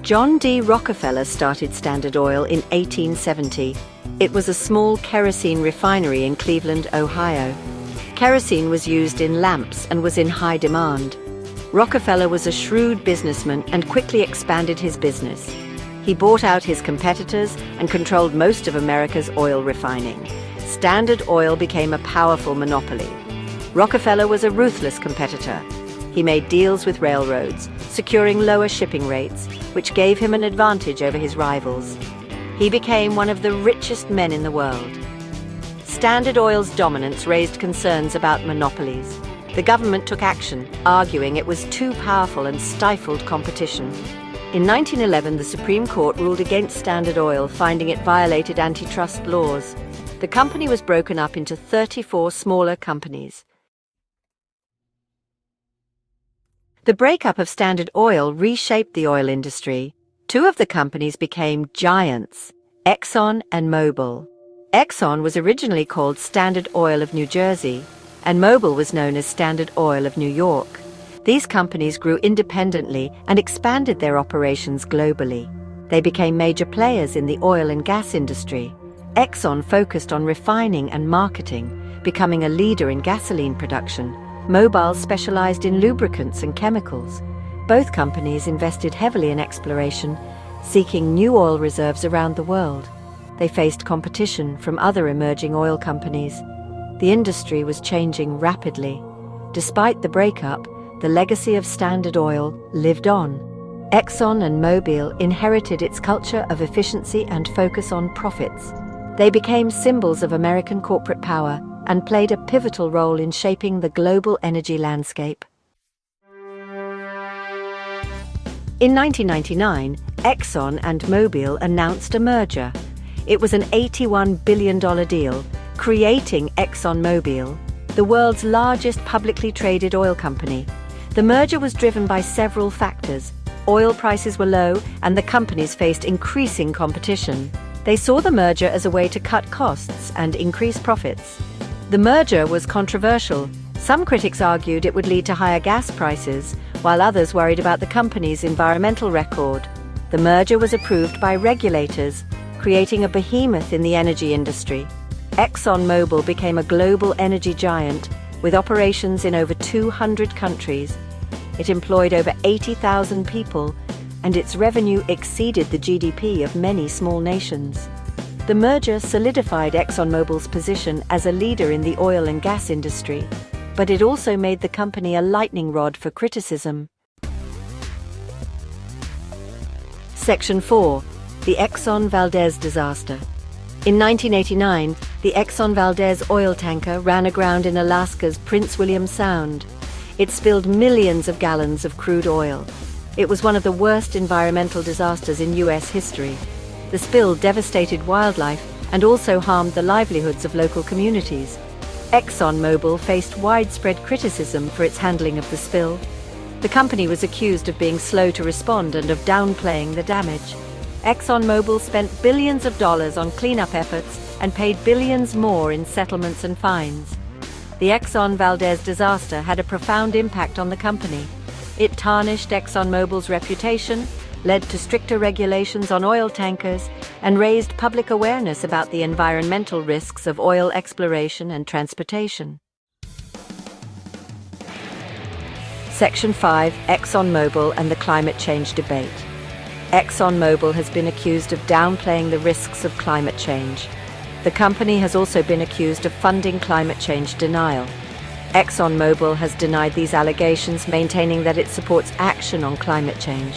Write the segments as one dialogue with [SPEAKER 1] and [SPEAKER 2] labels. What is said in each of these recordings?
[SPEAKER 1] John D. Rockefeller started Standard Oil in 1870. It was a small kerosene refinery in Cleveland, Ohio. Kerosene was used in lamps and was in high demand. Rockefeller was a shrewd businessman and quickly expanded his business. He bought out his competitors and controlled most of America's oil refining. Standard Oil became a powerful monopoly. Rockefeller was a ruthless competitor. He made deals with railroads, securing lower shipping rates, which gave him an advantage over his rivals. He became one of the richest men in the world. Standard Oil's dominance raised concerns about monopolies. The government took action, arguing it was too powerful and stifled competition. In 1911, the Supreme Court ruled against Standard Oil, finding it violated antitrust laws. The company was broken up into 34 smaller companies. The breakup of Standard Oil reshaped the oil industry. Two of the companies became giants, Exxon and Mobil. Exxon was originally called Standard Oil of New Jersey, and Mobil was known as Standard Oil of New York. These companies grew independently and expanded their operations globally. They became major players in the oil and gas industry. Exxon focused on refining and marketing, becoming a leader in gasoline production. Mobil specialized in lubricants and chemicals. Both companies invested heavily in exploration, seeking new oil reserves around the world. They faced competition from other emerging oil companies. The industry was changing rapidly. Despite the breakup, the legacy of Standard Oil lived on. Exxon and Mobil inherited its culture of efficiency and focus on profits. They became symbols of American corporate power and played a pivotal role in shaping the global energy landscape. In 1999, Exxon and Mobil announced a merger. It was an $81 billion deal, creating Exxon-Mobil, the world's largest publicly traded oil company. The merger was driven by several factors. Oil prices were low, and the companies faced increasing competition. They saw the merger as a way to cut costs and increase profits. The merger was controversial. Some critics argued it would lead to higher gas prices, while others worried about the company's environmental record. The merger was approved by regulators, creating a behemoth in the energy industry. ExxonMobil became a global energy giant with operations in over 200 countries. It employed over 80,000 people, and its revenue exceeded the GDP of many small nations. The merger solidified ExxonMobil's position as a leader in the oil and gas industry, but it also made the company a lightning rod for criticism. Section 4. The Exxon Valdez disaster. In 1989, the Exxon Valdez oil tanker ran aground in Alaska's Prince William Sound. It spilled millions of gallons of crude oil. It was one of the worst environmental disasters in U.S. history. The spill devastated wildlife and also harmed the livelihoods of local communities. ExxonMobil faced widespread criticism for its handling of the spill. The company was accused of being slow to respond and of downplaying the damage. ExxonMobil spent billions of dollars on cleanup efforts and paid billions more in settlements and fines. The Exxon Valdez disaster had a profound impact on the company. It tarnished ExxonMobil's reputation, led to stricter regulations on oil tankers, and raised public awareness about the environmental risks of oil exploration and transportation. Section 5. ExxonMobil and the climate change debate. ExxonMobil has been accused of downplaying the risks of climate change. The company has also been accused of funding climate change denial. ExxonMobil has denied these allegations, maintaining that it supports action on climate change.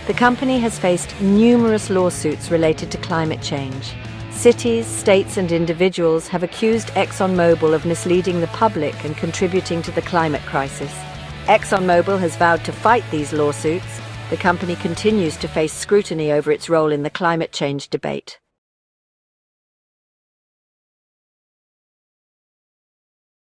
[SPEAKER 1] The company has faced numerous lawsuits related to climate change. Cities, states, and individuals have accused ExxonMobil of misleading the public and contributing to the climate crisis. ExxonMobil has vowed to fight these lawsuits. The company continues to face scrutiny over its role in the climate change debate.